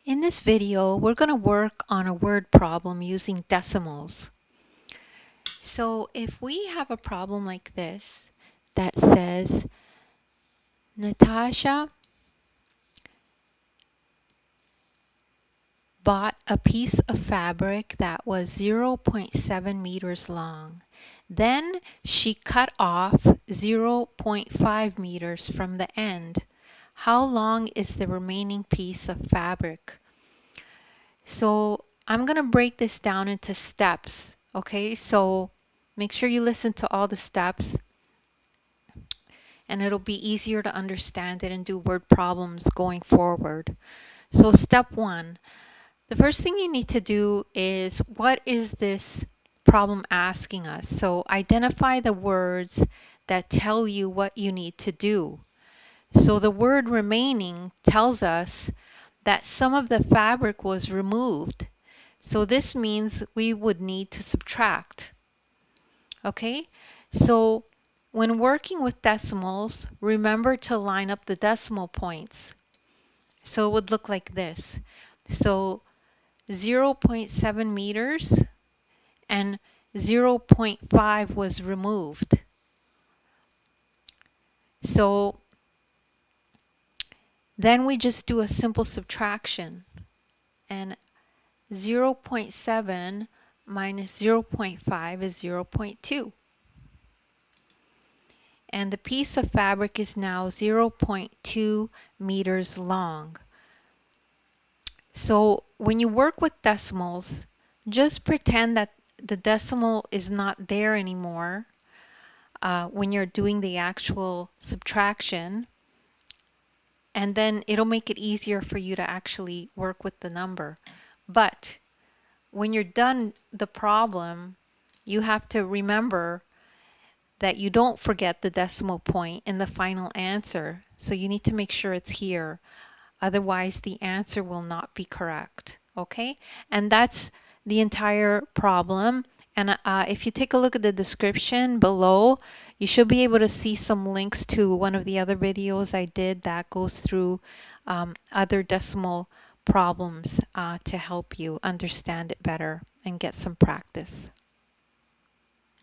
In this video, we're going to work on a word problem using decimals. So if we have a problem like this that says, Natasha bought a piece of fabric that was 0.7 meters long. Then she cut off 0.5 meters from the end. How long is the remaining piece of fabric? So I'm going to break this down into steps. Okay, so make sure you listen to all the steps and it'll be easier to understand it and do word problems going forward. So step one, the first thing you need to do is, what is this problem asking us? So identify the words that tell you what you need to do. So the word remaining tells us that some of the fabric was removed. So this means we would need to subtract. Okay, so when working with decimals, remember to line up the decimal points. So it would look like this. So 0.7 meters and 0.5 was removed. So then we just do a simple subtraction, and 0.7 minus 0.5 is 0.2. And the piece of fabric is now 0.2 meters long. So when you work with decimals, just pretend that the decimal is not there anymore when you're doing the actual subtraction, and then it'll make it easier for you to actually work with the number. But when you're done the problem, you have to remember that you don't forget the decimal point in the final answer. So you need to make sure it's here. Otherwise, the answer will not be correct. Okay? And that's the entire problem. And if you take a look at the description below, you should be able to see some links to one of the other videos I did that goes through other decimal problems to help you understand it better and get some practice.